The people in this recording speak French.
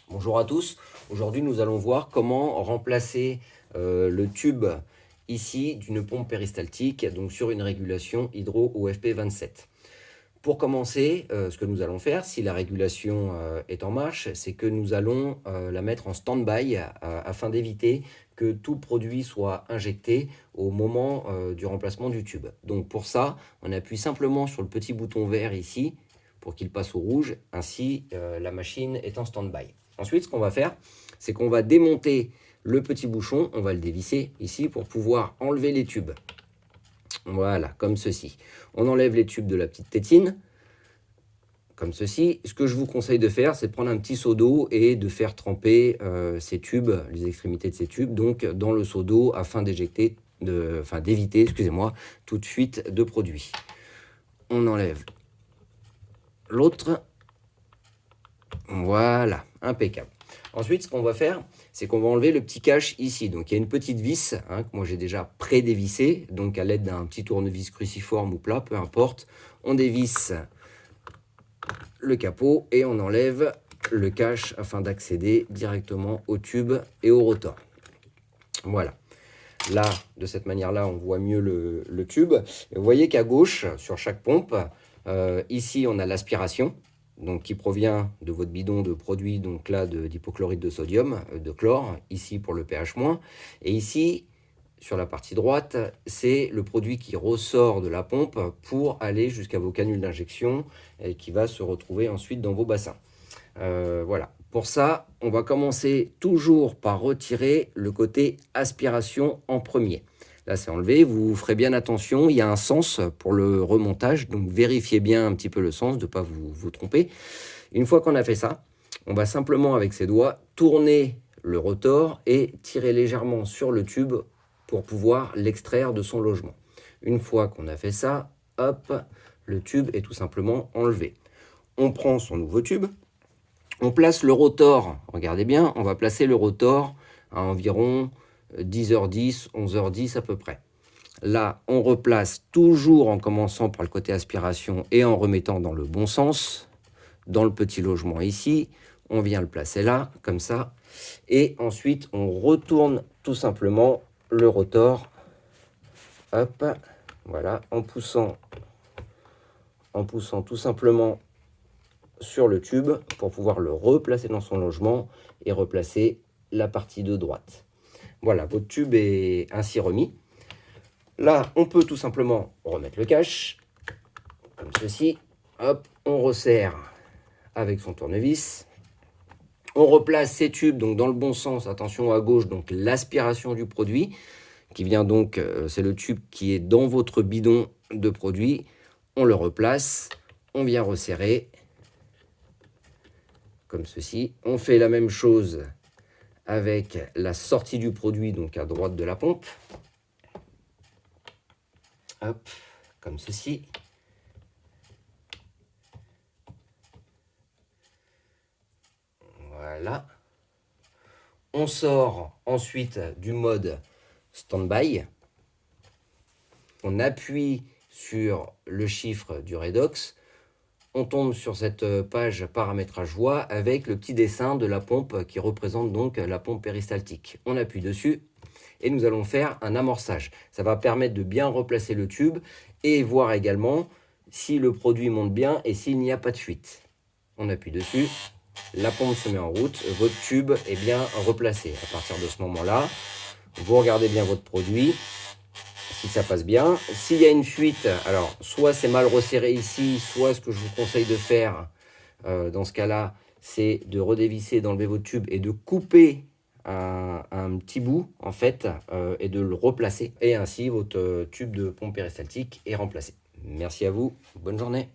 Bonjour à tous, aujourd'hui nous allons voir comment remplacer le tube ici d'une pompe péristaltique donc sur une régulation hydro OFP 27. Pour commencer, ce que nous allons faire, si la régulation est en marche, c'est que nous allons la mettre en stand-by afin d'éviter que tout produit soit injecté au moment du remplacement du tube. Donc pour ça, on appuie simplement sur le petit bouton vert ici pour qu'il passe au rouge, ainsi la machine est en stand-by. Ensuite, ce qu'on va faire, c'est qu'on va démonter le petit bouchon, on va le dévisser ici pour pouvoir enlever les tubes. Voilà, comme ceci. On enlève les tubes de la petite tétine, comme ceci. Ce que je vous conseille de faire, c'est de prendre un petit seau d'eau et de faire tremper ces tubes, les extrémités de ces tubes, donc dans le seau d'eau afin d'éviter, excusez-moi, toute fuite de produit. On enlève l'autre. Voilà, impeccable. Ensuite, ce qu'on va faire, c'est qu'on va enlever le petit cache ici. Donc, il y a une petite vis que moi j'ai déjà pré-dévissée. Donc, à l'aide d'un petit tournevis cruciforme ou plat, peu importe, on dévisse le capot et on enlève le cache afin d'accéder directement au tube et au rotor. Voilà. Là, de cette manière-là, on voit mieux le tube. Et vous voyez qu'à gauche, sur chaque pompe, ici, on a l'aspiration, donc qui provient de votre bidon de produit, donc là, d'hypochlorite de sodium, de chlore, ici pour le pH-. Et ici, sur la partie droite, c'est le produit qui ressort de la pompe pour aller jusqu'à vos canules d'injection et qui va se retrouver ensuite dans vos bassins. Voilà. Pour ça, on va commencer toujours par retirer le côté aspiration en premier. Là, c'est enlevé. Vous ferez bien attention. Il y a un sens pour le remontage. Donc, vérifiez bien un petit peu le sens, de ne pas vous tromper. Une fois qu'on a fait ça, on va simplement, avec ses doigts, tourner le rotor et tirer légèrement sur le tube pour pouvoir l'extraire de son logement. Une fois qu'on a fait ça, hop, le tube est tout simplement enlevé. On prend son nouveau tube. On place le rotor, regardez bien, on va placer le rotor à environ 10h10, 11h10 à peu près. Là, on replace toujours en commençant par le côté aspiration et en remettant dans le bon sens, dans le petit logement ici. On vient le placer là, comme ça. Et ensuite, on retourne tout simplement le rotor. Hop, voilà, en poussant tout simplement sur le tube pour pouvoir le replacer dans son logement et replacer la partie de droite. Voilà, votre tube est ainsi remis. Là, on peut tout simplement remettre le cache, comme ceci. Hop, on resserre avec son tournevis. On replace ces tubes donc dans le bon sens, attention à gauche, donc l'aspiration du produit, qui vient donc, c'est le tube qui est dans votre bidon de produit. On le replace, on vient resserrer, comme ceci. On fait la même chose avec la sortie du produit, donc à droite de la pompe. Hop, comme ceci. Voilà. On sort ensuite du mode stand-by. On appuie sur le chiffre du redox. On tombe sur cette page paramétrage voie avec le petit dessin de la pompe qui représente donc la pompe péristaltique. On appuie dessus et nous allons faire un amorçage. Ça va permettre de bien replacer le tube et voir également si le produit monte bien et s'il n'y a pas de fuite. On appuie dessus, la pompe se met en route, votre tube est bien replacé. À partir de ce moment-là, vous regardez bien votre produit, si ça passe bien. S'il y a une fuite, alors soit c'est mal resserré ici, soit ce que je vous conseille de faire dans ce cas-là, c'est de redévisser, d'enlever votre tube et de couper un petit bout en fait et de le replacer. Et ainsi votre tube de pompe péristaltique est remplacé. Merci à vous, bonne journée.